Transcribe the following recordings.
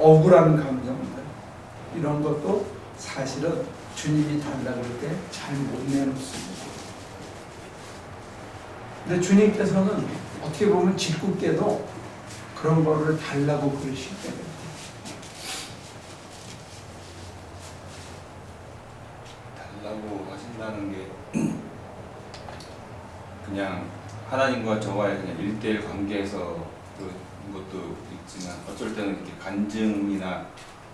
억울한 감정들 이런 것도 사실은 주님이 달라고 할 때 잘 못 내놓습니다. 근데 주님께서는 어떻게 보면 짓궂게도 그런 거를 달라고 그러실 때가 있어요. 달라고 하신다는 게 그냥 하나님과 저와의 그냥 1대1 관계에서 그런 것도 있지만 어쩔 때는 이렇게 간증이나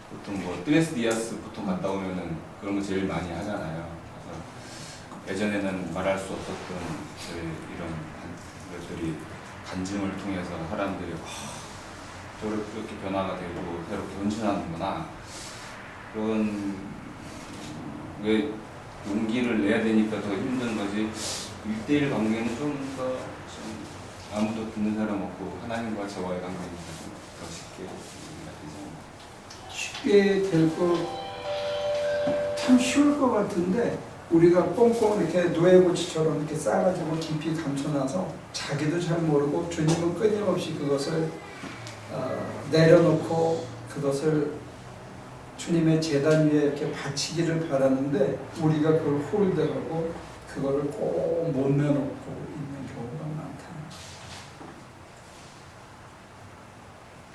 보통 뭐 뜨레스디아스 보통 갔다 오면은 그런 거 제일 많이 하잖아요. 그래서 예전에는 말할 수 없었던 이런 것들이 간증을 통해서 사람들이 저렇게 변화가 되고 새롭게 헌신하는구나. 그런 왜 용기를 내야 되니까 더 힘든 거지. 1대1 관계는 좀 더 아무도 듣는 사람 없고 하나님과 저와의 관계니까 좀 더 쉽게 되지 않나. 쉽게 될 거 참 쉬울 것 같은데 우리가 꽁꽁 이렇게 노예고치처럼 이렇게 싸가지고 깊이 감춰놔서 자기도 잘 모르고 주님은 끊임없이 그것을 내려놓고 그것을 주님의 제단 위에 이렇게 바치기를 바라는데 우리가 그걸 홀드하고 그거를 꼭 못 내놓고 있는 경우가 많다.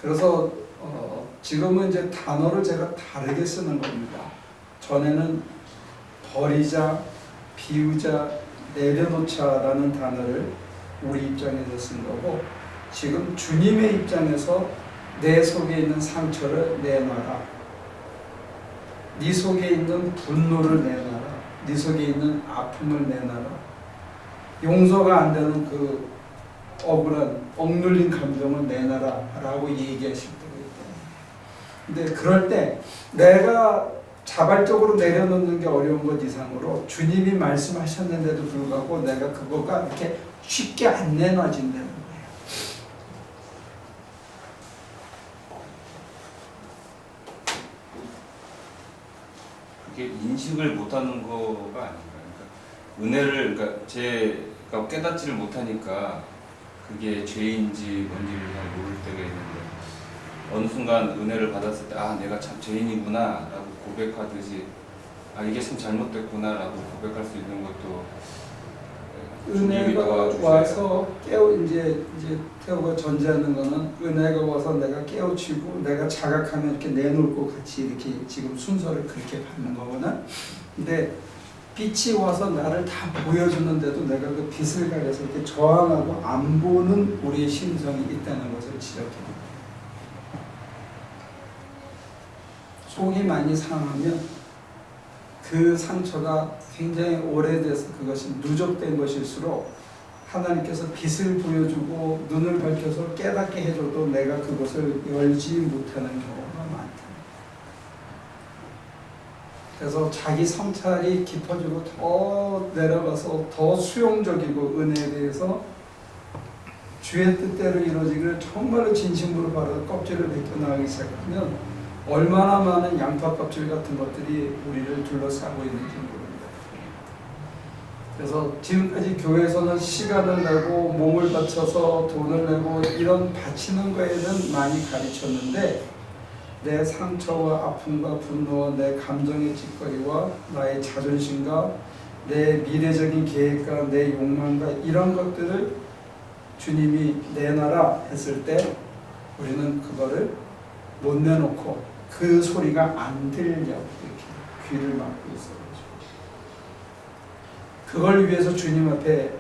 그래서 지금은 이제 단어를 제가 다르게 쓰는 겁니다. 전에는 버리자, 비우자, 내려놓자라는 단어를 우리 입장에서 쓴 거고 지금 주님의 입장에서 내 속에 있는 상처를 내놔라. 네 속에 있는 분노를 내놔라. 네 속에 있는 아픔을 내놔라. 용서가 안 되는 그 억울한 억눌린 감정을 내놔라 라고 얘기하실 때가 있다. 근데 그럴 때 내가 자발적으로 내려놓는 게 어려운 것 이상으로 주님이 말씀하셨는데도 불구하고 내가 그거가 이렇게 쉽게 안 내놔진다는 거예요. 그게 인식을 못하는 거가 아닌가요? 그러니까 은혜를 제가 깨닫지를 못하니까 그게 죄인지 뭔지를 잘 모를 때가 있는데 어느 순간 은혜를 받았을 때 내가 참 죄인이구나 라고 고백하듯이 이게 참 잘못됐구나 라고 고백할 수 있는 것도 은혜가 와서 이제 태호가 전제하는 거는 은혜가 와서 내가 깨우치고 내가 자각하면 이렇게 내놓을 것 같이 이렇게 지금 순서를 그렇게 받는 거구나. 근데 빛이 와서 나를 다 보여주는데도 내가 그 빛을 가려서 이렇게 저항하고 안 보는 우리의 심성이 있다는 것을 지적해요. 속이 많이 상하면 그 상처가 굉장히 오래돼서 그것이 누적된 것일수록 하나님께서 빛을 보여주고 눈을 밝혀서 깨닫게 해줘도 내가 그것을 열지 못하는 경우가 많다. 그래서 자기 성찰이 깊어지고 더 내려가서 더 수용적이고 은혜에 대해서 주의 뜻대로 이루어지기를 정말로 진심으로 바라서 껍질을 벗겨나가기 시작하면 얼마나 많은 양파 껍질 같은 것들이 우리를 둘러싸고 있는지 모릅니다. 그래서 지금까지 교회에서는 시간을 내고 몸을 바쳐서 돈을 내고 이런 바치는 거에는 많이 가르쳤는데 내 상처와 아픔과 분노와 내 감정의 찌꺼리와 나의 자존심과 내 미래적인 계획과 내 욕망과 이런 것들을 주님이 내놔라 했을 때 우리는 그거를 못 내놓고 그 소리가 안 들려 이렇게 귀를 막고 있어가지고 그걸 위해서 주님 앞에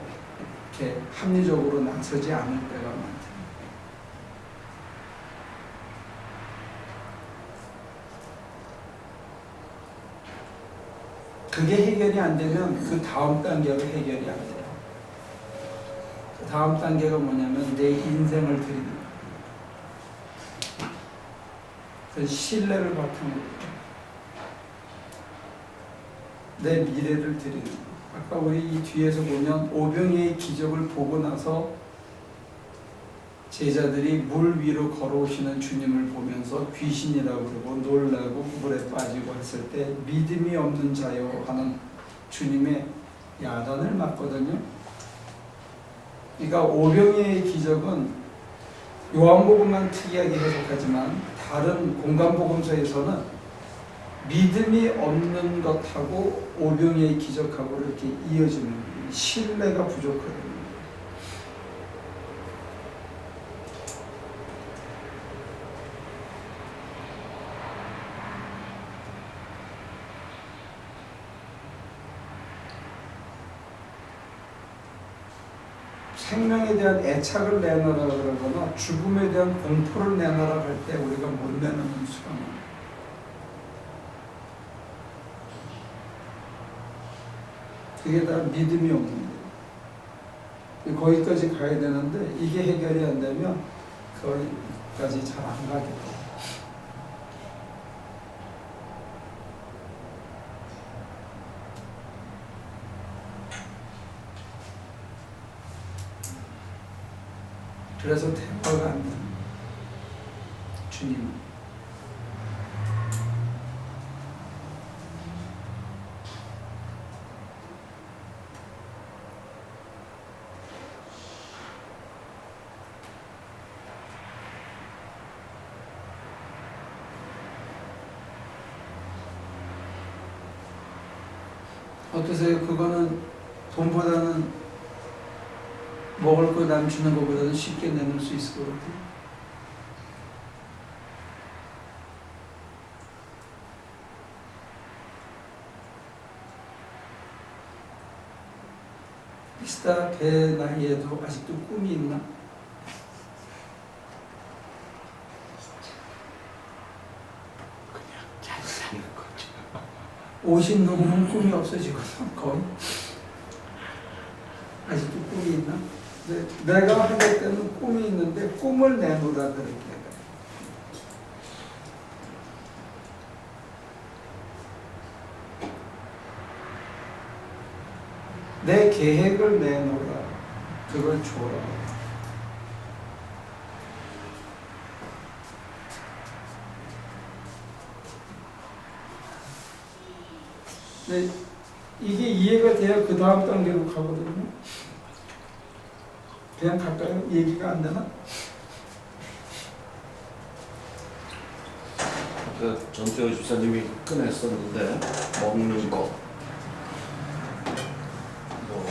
이렇게 합리적으로 나서지 않을 때가 많다. 그게 해결이 안 되면 그 다음 단계로 해결이 안 돼요. 그 다음 단계가 뭐냐면 내 인생을 드리는 거예요. 그 신뢰를 바탕으로 내 미래를 드리는 거예요. 아까 우리 이 뒤에서 보면 오병이의 기적을 보고 나서 제자들이 물 위로 걸어오시는 주님을 보면서 귀신이라고 그러고 놀라고 물에 빠지고 했을 때 믿음이 없는 자여 하는 주님의 야단을 맞거든요. 그러니까 오병이의 기적은 요한복음만 특이하게 해석하지만 다른 공간복음서에서는 믿음이 없는 것하고 오병이의 기적하고 이렇게 이어지는 신뢰가 부족하거든요. 생명에 대한 애착을 내놔라 그러거나 죽음에 대한 공포를 내놔라 할 때 우리가 못 내놓는 수가 많아요. 그게 다 믿음이 없는 거예요. 거기까지 가야 되는데 이게 해결이 안 되면 거기까지 잘 안 가게 돼요. 그래서 대화가 안 돼요. 주님. 어떠세요? 그거는 돈보다는 먹을 거 남 주는 것보다는 쉽게 내놓을 수 있을 것 같아요. 미스터 배 나이에도 아직도 꿈이 있나? 그냥 잘 사는 거죠. 50 넘으면 꿈이 없어지거든, 거의. 아직도 꿈이 있나? 내가 할 때는 꿈이 있는데 꿈을 내놓으라 그렇게 해요. 내 계획을 내놓으라. 그걸 줘라. 네, 이게 이해가 돼야 그 다음 단계로 가거든요. 그냥 갈까요? 얘기가 안 되나? 그 전태호 집사님이 꺼냈었는데 먹는 거, 뭐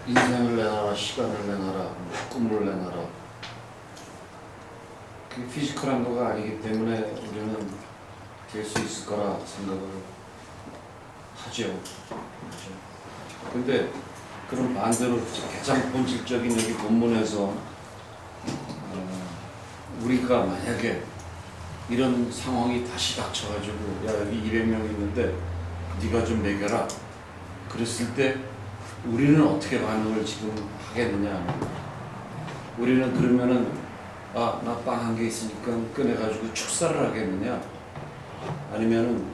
인생을 내놔라, 시간을 내놔라, 뭐 꿈을 내놔라. 그게 피지컬한 거가 아니기 때문에 우리는 될 수 있을 거라 생각을 하죠. 근데 그런 반대로 가장 본질적인 여기 본문에서 우리가 만약에 이런 상황이 다시 닥쳐가지고 야 여기 200명 있는데 네가 좀 먹여라 그랬을 때 우리는 어떻게 반응을 지금 하겠느냐. 우리는 그러면은 아 나 빵 한 개 있으니까 꺼내가지고 축사를 하겠느냐, 아니면은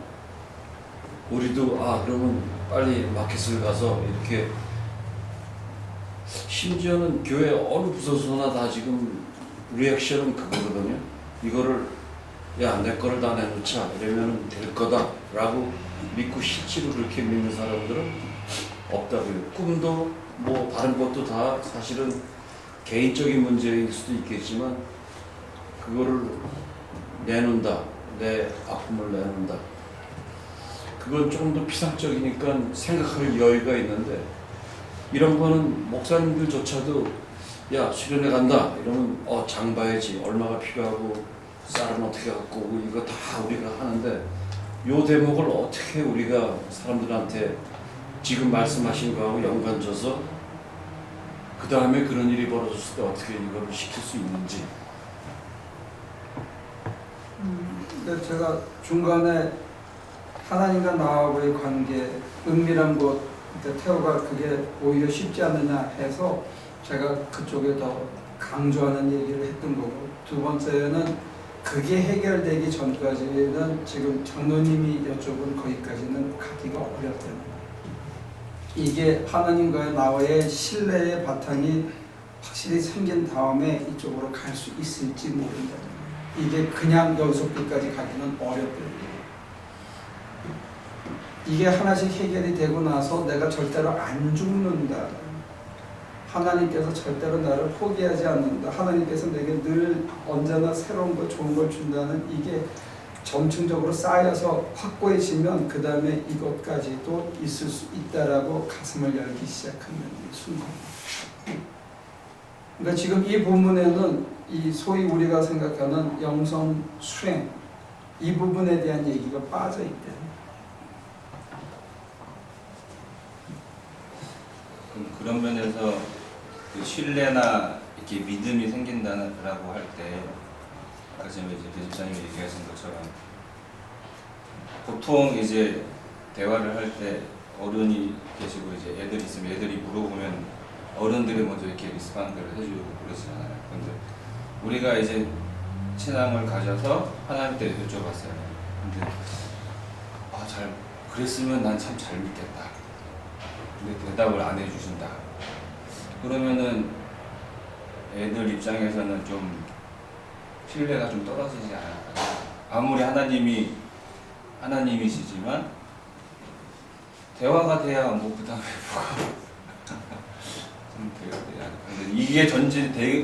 우리도 아 그러면 빨리 마켓을 가서 이렇게, 심지어는 교회 어느 부서서나 다 지금 리액션은 그거거든요. 이거를 야 내 거를 다 내놓자 이러면 될 거다라고 믿고 실제로 그렇게 믿는 사람들은 없다고요. 꿈도 뭐 다른 것도 다 사실은 개인적인 문제일 수도 있겠지만 그거를 내놓는다, 내 아픔을 내놓는다, 그건 조금 더 피상적이니까 생각할 여유가 있는데, 이런 거는 목사님들조차도 야 수련회 간다 이러면 장 봐야지 얼마가 필요하고 쌀은 어떻게 갖고 오고 이거 다 우리가 하는데, 요 대목을 어떻게 우리가 사람들한테 지금 말씀하신 거하고 연관져서 그 다음에 그런 일이 벌어졌을 때 어떻게 이거를 시킬 수 있는지. 근데 제가 중간에 하나님과 나하고의 관계, 은밀한 곳, 태호가 그게 오히려 쉽지 않느냐 해서 제가 그쪽에 더 강조하는 얘기를 했던 거고, 두 번째는 그게 해결되기 전까지는 지금 장로님이 여쭤본 거기까지는 가기가 어렵다는 거예요. 이게 하나님과의 나와의 신뢰의 바탕이 확실히 생긴 다음에 이쪽으로 갈 수 있을지 모른다는 거예요. 이게 그냥 여기서까지 가기는 어렵거든요. 이게 하나씩 해결이 되고 나서 내가 절대로 안 죽는다, 하나님께서 절대로 나를 포기하지 않는다. 하나님께서 내게 늘 언제나 새로운 것, 좋은 걸 준다는 이게 점층적으로 쌓여서 확고해지면 그 다음에 이것까지도 있을 수 있다라고 가슴을 열기 시작하는 이 순간. 그러니까 지금 이 본문에는 이 소위 우리가 생각하는 영성 수행 이 부분에 대한 얘기가 빠져 있대. 그런 면에서 그 신뢰나 이렇게 믿음이 생긴다라고 할 때 아까 전에 이제 대집사님이 얘기하신 것처럼 보통 이제 대화를 할 때 어른이 계시고 이제 애들이 있으면 애들이 물어보면 어른들이 먼저 이렇게 리스폰드를 해주고 그러시잖아요. 근데 우리가 이제 신앙을 가져서 하나님께 여쭤봤어요. 근데 잘 그랬으면 난 참 잘 믿겠다. 근데 대답을 안 해주신다. 그러면은 애들 입장에서는 좀 신뢰가 좀 떨어지지 않을까. 아무리 하나님이시지만 대화가 돼야 뭐 그 다음에 좀 돼야. 근데 이게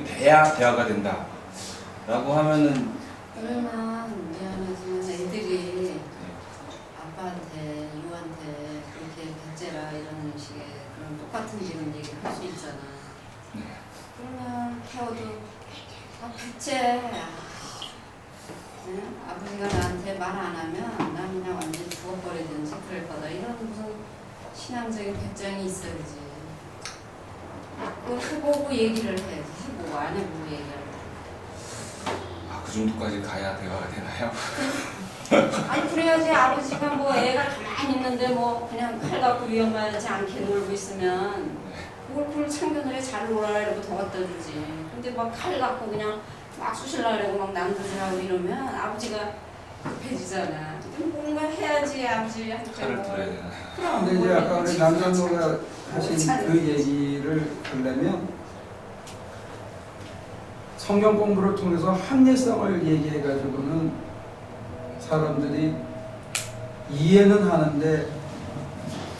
돼야 대화가 된다라고 하면은 그러나 미안하지만 애들이 아빠한테 유한테 그렇게 배째라 이런 식의 그런 똑같은 지금 얘기를 할 수 있잖아. 네. 그러면 태워도 배째. 아버지가 나한테 말 안 하면 난 그냥 완전히 죽어버리든지 그럴 거다. 이런 무슨 신앙적인 배짱이 있어야지. 그거 해보고 얘기를 해. 해보고 안 해보고 얘기를. 그 정도까지 가야 대화가 되나요? 아니 그래야지. 아버지가 뭐 애가 가만히 있는데 뭐 그냥 칼 갖고 위험하지 않게 놀고 있으면 그걸 참견을 해. 잘 놀아라 이러고 더 갖다 주지. 근데 막 칼 갖고 그냥 막 쑤실라 그러고 막 남도질하고 이러면 아버지가 급해지잖아. 뭔가 해야지 아버지한테. 칼을 들어야 되나? 근데 이제 아까 우리 남정도가 하신 그 얘기를 하려면 성경 공부를 통해서 합리성을 얘기해가지고는 사람들이 이해는 하는데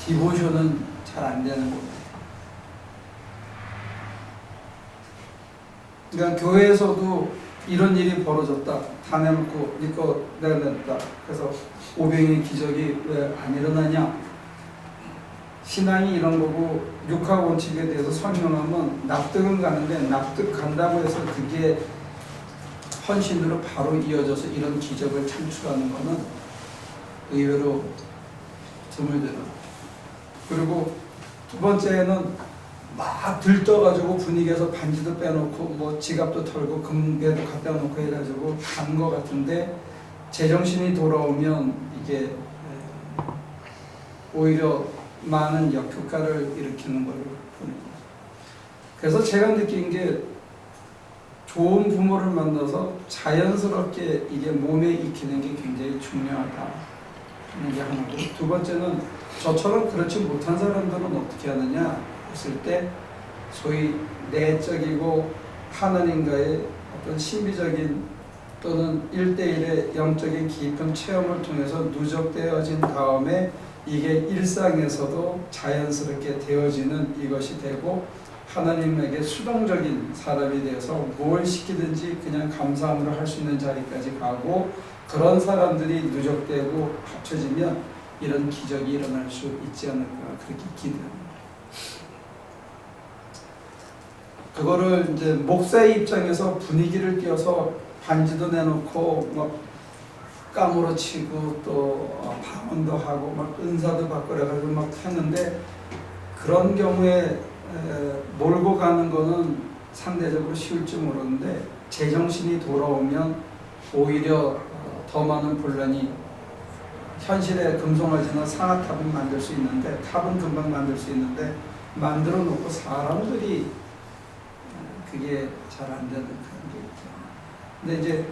디보션은 잘 안 되는 겁니다. 그러니까 교회에서도 이런 일이 벌어졌다. 다 내놓고 네 거 내가 냈다. 그래서 오병의 기적이 왜 안 일어나냐? 신앙이 이런 거고 육하 원칙에 대해서 설명하면 납득은 가는데 납득 간다고 해서 그게 헌신으로 바로 이어져서 이런 기적을 창출하는 거는 의외로 드물더라. 그리고 두 번째는 막 들떠가지고 분위기에서 반지도 빼놓고 뭐 지갑도 털고 금괴도 갖다 놓고 해가지고 간 거 같은데 제정신이 돌아오면 이게 오히려 많은 역효과를 일으키는 걸 보는 거죠. 그래서 제가 느낀 게 좋은 부모를 만나서 자연스럽게 이게 몸에 익히는 게 굉장히 중요하다 하는 게 하나고, 두 번째는 저처럼 그렇지 못한 사람들은 어떻게 하느냐 했을 때 소위 내적이고 하나님과의 어떤 신비적인 또는 1대1의 영적인 깊은 체험을 통해서 누적되어진 다음에 이게 일상에서도 자연스럽게 되어지는 이것이 되고 하나님에게 수동적인 사람이 되어서 뭘 시키든지 그냥 감사함으로 할 수 있는 자리까지 가고, 그런 사람들이 누적되고 합쳐지면 이런 기적이 일어날 수 있지 않을까 그렇게 기대합니다. 그거를 이제 목사의 입장에서 분위기를 띄워서 반지도 내놓고 막 까무러치고 또 방언도 하고 막 은사도 받고 그래가지고 막 했는데, 그런 경우에 몰고 가는 거는 상대적으로 쉬울지 모르는데 제정신이 돌아오면 오히려 더 많은 분란이, 현실에 금송아지나 상아탑은 만들 수 있는데 탑은 금방 만들 수 있는데 만들어 놓고 사람들이 그게 잘 안 되는 그런 게 있죠. 근데 이제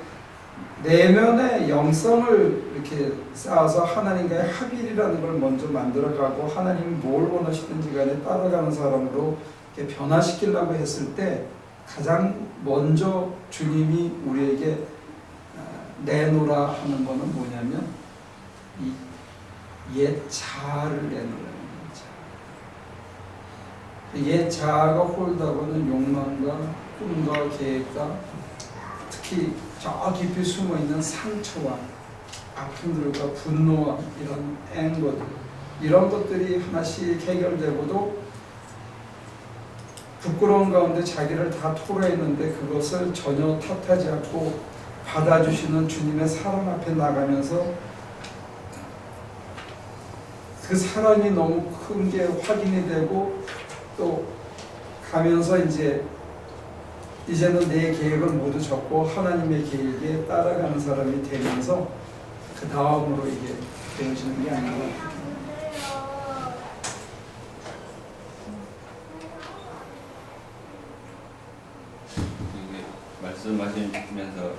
내면의 영성을 이렇게 쌓아서 하나님과의 합일이라는 걸 먼저 만들어가고 하나님이 뭘 원하시든지 간에 따라가는 사람으로 이렇게 변화시키려고 했을 때 가장 먼저 주님이 우리에게 내놓으라 하는 거는 뭐냐면 이 옛 자아를 내놓으라는 거죠. 옛 자아가 홀다고는 욕망과 꿈과 계획과 특히 저 깊이 숨어있는 상처와 아픔들과 분노와 이런 앵거들, 이런 것들이 하나씩 해결되고도 부끄러운 가운데 자기를 다 토로했는데 그것을 전혀 탓하지 않고 받아주시는 주님의 사랑 앞에 나가면서 그 사랑이 너무 큰 게 확인이 되고 또 가면서 이제는 내 계획을 모두 접고 하나님의 계획에 따라가는 사람이 되면서 그 다음으로 이게 되어지는 게 아닌가. 이게 말씀하시면서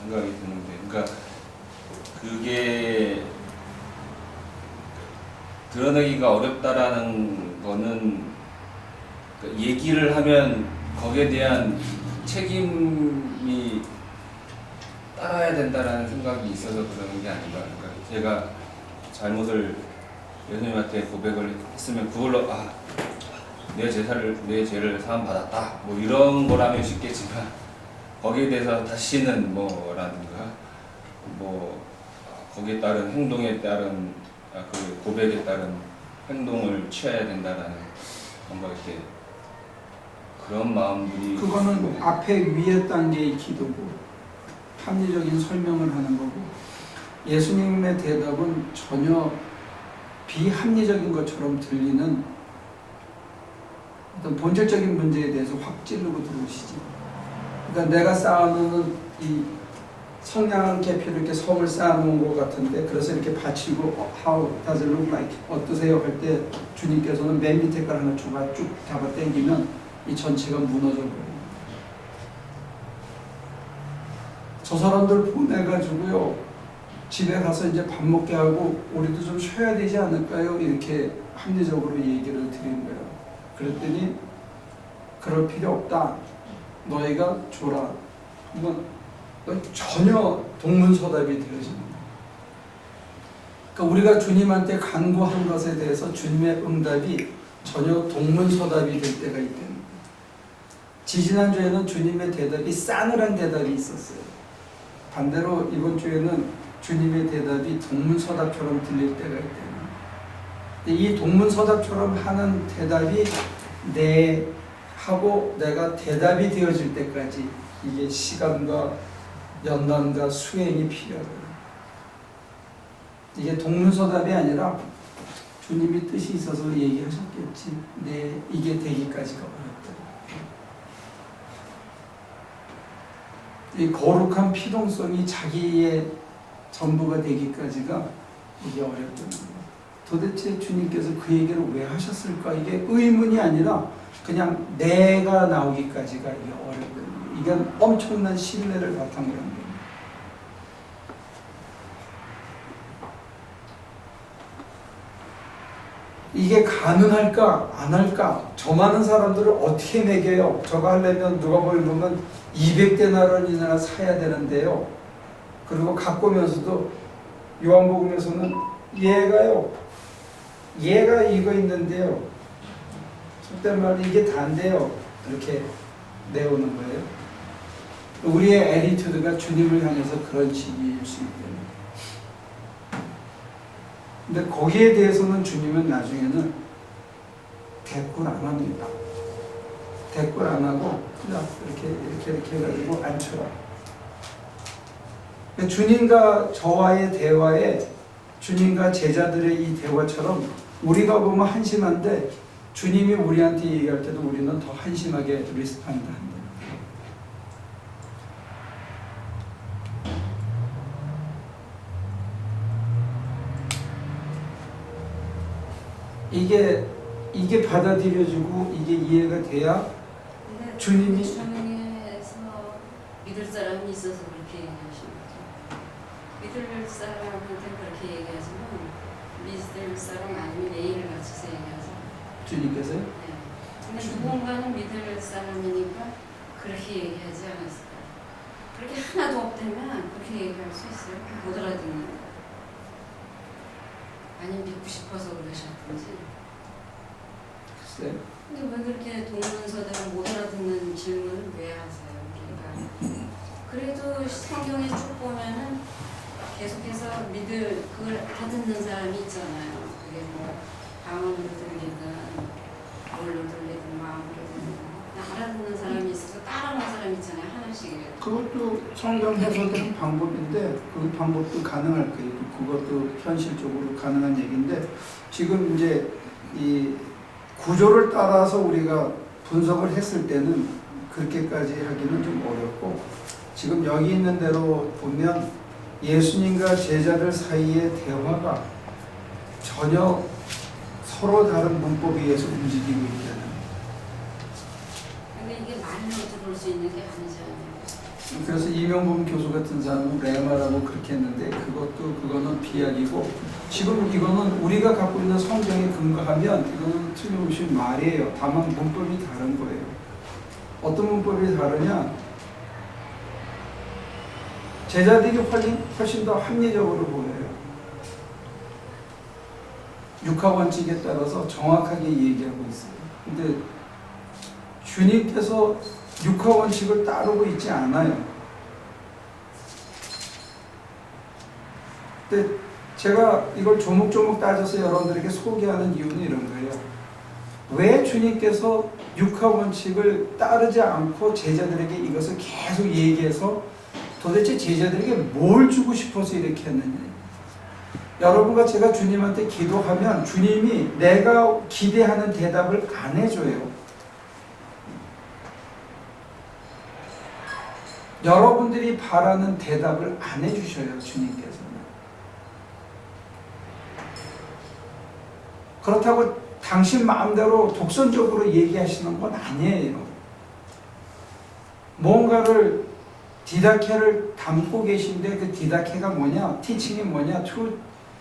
생각이 드는데, 그러니까 그게 드러내기가 어렵다라는 거는 얘기를 하면 거기에 대한 책임이 따라야 된다라는 생각이 있어서 그러는 게 아닌가. 그러니까 제가 잘못을 예수님한테 고백을 했으면 그걸로 내 죄를 사함 받았다 뭐 이런 거라면 쉽겠지만 거기에 대해서 다시는 뭐라든가 거기에 따른 행동에 따른 그 고백에 따른 행동을 취해야 된다라는 뭔가 이렇게 그런 마음들이 그거는 앞에 위에 단계의 기도고 합리적인 설명을 하는 거고 예수님의 대답은 전혀 비합리적인 것처럼 들리는 어떤 본질적인 문제에 대해서 확 찌르고 들어오시지. 그러니까 내가 쌓아놓는 이 성냥한 계피를 이렇게 섬을 쌓아놓은 것 같은데 그래서 이렇게 받치고 How does it look like? 어떠세요? 할 때 주님께서는 맨 밑에 걸 하나 쭉 잡아 당기면 이 전체가 무너져 버려요. 저 사람들 보내가지고요 집에 가서 이제 밥 먹게 하고 우리도 좀 쉬어야 되지 않을까요? 이렇게 합리적으로 얘기를 드린 거예요. 그랬더니 그럴 필요 없다. 너희가 줘라. 한번 전혀 동문서답이 되어지는 거예요. 그러니까 우리가 주님한테 간구한 것에 대해서 주님의 응답이 전혀 동문서답이 될 때가 있다는 거예요. 지지난주에는 주님의 대답이 싸늘한 대답이 있었어요. 반대로 이번 주에는 주님의 대답이 동문서답처럼 들릴 때가 있다는 거예요. 근데 이 동문서답처럼 하는 대답이 하고 내가 대답이 되어질 때까지 이게 시간과 연단과 수행이 필요하거든요. 이게 동문서답이 아니라 주님이 뜻이 있어서 얘기하셨겠지. 이게 되기까지가 어렵다. 이 거룩한 피동성이 자기의 전부가 되기까지가 이게 어렵거든요. 도대체 주님께서 그 얘기를 왜 하셨을까? 이게 의문이 아니라 그냥 내가 나오기까지가 이게 어렵거든요. 이건 엄청난 신뢰를 바탕으로 합니다. 이게 가능할까 안 할까? 저 많은 사람들을 어떻게 먹여요? 저거 하려면 누가 보면 200데나리온이나 사야 되는데요. 그리고 갖고 오면서도 요한복음에서는 얘가 이거 있는데요. 속된 말로 이게 다인데요. 이렇게 내오는 거예요. 우리의 애티튜드가 주님을 향해서 그런 식일 수 있대요. 근데 거기에 대해서는 주님은 나중에는 대꾸를 안 합니다. 대꾸를 안 하고 그냥 이렇게 해가지고 앉혀라. 주님과 저와의 대화에 주님과 제자들의 이 대화처럼 우리가 보면 한심한데 주님이 우리한테 얘기할 때도 우리는 더 한심하게 리스폰드 한다. 이게 받아들여지고 이게 이해가 돼야 주님이 주님에서 믿을 사람이 있어서 그렇게 얘기하시는 거죠. 믿을 사람한테 그렇게 얘기하지만 믿을 사람 아니면 예의를 갖춰서 얘기하죠. 주님께서요? 네. 근데 누군가는 믿을 사람이니까 그렇게 얘기하지 않았을까. 그렇게 하나도 없다면 그렇게 얘기할 수 있어요. 못 알아듣는 거. 아니면 믿고 싶어서 그러셨든지. 글쎄. 근데 왜 그렇게 동문서들은 못 알아듣는 질문을 왜 하세요? 그러니까 그래도 성경에 쭉 보면은 계속해서 믿을 그걸 알아듣는 사람이 있잖아요. 그게 뭐 방언으로 들리든 뭘로 들리든 마음으로 들리든 알아듣는 사람이 있어서 따라오는 사람이 있잖아요. 하나씩이라도. 그것도 성경 해석되는 방법인데 그 방법도 가능할 거예요. 그것도 현실적으로 가능한 얘기인데 지금 이제 이 구조를 따라서 우리가 분석을 했을 때는 그렇게까지 하기는 좀 어렵고 지금 여기 있는 대로 보면 예수님과 제자들 사이의 대화가 전혀 서로 다른 문법에 의해서 움직이고 있다는. 근데 이게 말로 들을 수 있는 게 아니잖아요. 그래서 이명범 교수 같은 사람은 레마라고 그렇게 했는데 그거는 비약이고 지금 이거는 우리가 갖고 있는 성경에 근거하면 이거는 틀림없이 말이에요. 다만 문법이 다른 거예요. 어떤 문법이 다르냐? 제자들이 훨씬 더 합리적으로 보여요. 육하 원칙에 따라서 정확하게 얘기하고 있어요. 근데 주님께서 육하 원칙을 따르고 있지 않아요. 근데 제가 이걸 조목조목 따져서 여러분들에게 소개하는 이유는 이런 거예요. 왜 주님께서 육하 원칙을 따르지 않고 제자들에게 이것을 계속 얘기해서 도대체 제자들에게 뭘 주고 싶어서 이렇게 했느냐. 여러분과 제가 주님한테 기도하면 주님이 내가 기대하는 대답을 안 해줘요. 여러분들이 바라는 대답을 안 해주셔요, 주님께서는. 그렇다고 당신 마음대로 독선적으로 얘기하시는 건 아니에요. 뭔가를 디다케를 담고 계신데 그 디다케가 뭐냐? 티칭이 뭐냐?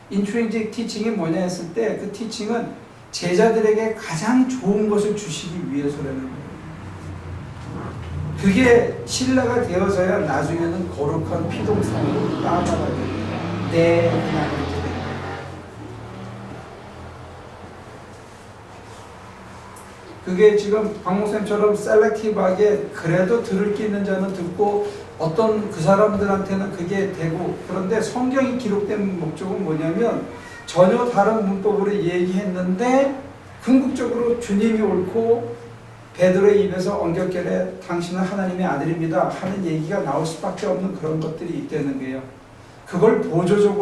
인트린직 티칭이 뭐냐 했을 때 그 티칭은 제자들에게 가장 좋은 것을 주시기 위해서라는 거예요. 그게 신뢰가 되어져야 나중에는 거룩한 피동산으로 따라가게 됩니다. 네, 그냥 이렇게 됩니다. 그게 지금 박목쌤처럼 셀렉티브하게 그래도 들을 게 있는 자는 듣고 어떤 그 사람들한테는 그게 되고 그런데 성경이 기록된 목적은 뭐냐면 전혀 다른 문법으로 얘기했는데 궁극적으로 주님이 옳고 베드로의 입에서 엉겹결에 당신은 하나님의 아들입니다 하는 얘기가 나올 수밖에 없는 그런 것들이 있다는 거예요. 그걸 보조적으로